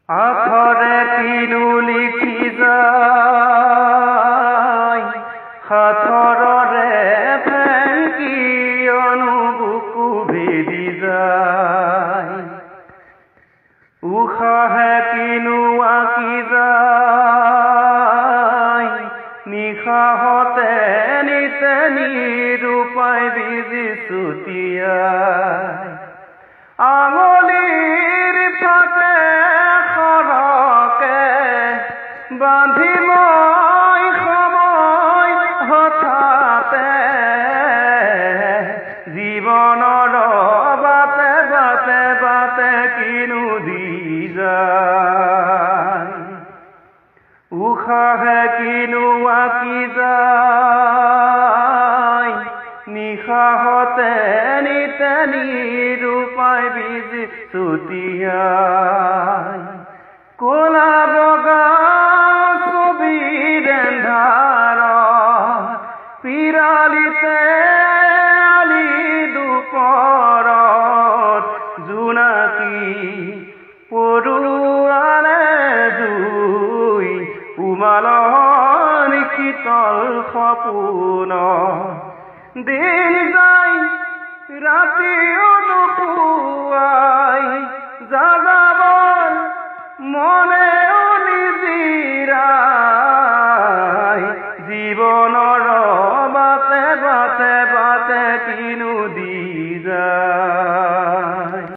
আখৰে কিনো লিখি যায় সাঁথৰৰে ফেঁকি অনুবুকু ভেদি যায় উষাহে কিনো আঁকি যায় নিশাহতে নিতে নিৰূপাই বিজি ছুটিয়াই আঙুলিৰ ফাকে সৰকে বান্ধি মই সময় হঠাতে জীৱনৰ বাটে বাটে বাটে কিনো দি যায় উষাহে কিনো আঁকি যায় নিশাহতে নিতে নিৰূপাই বিজি ছুটিয়াই ক'লা বগা ছবিৰ এন্ধাৰ পিৰালিতে আলি দুপৰত জোনাকী পৰুৱালে জুই উমালন শীতল সপোন দিন যায় ৰাতিও নুপুৱাই জাগাবৰ মনেও নিজি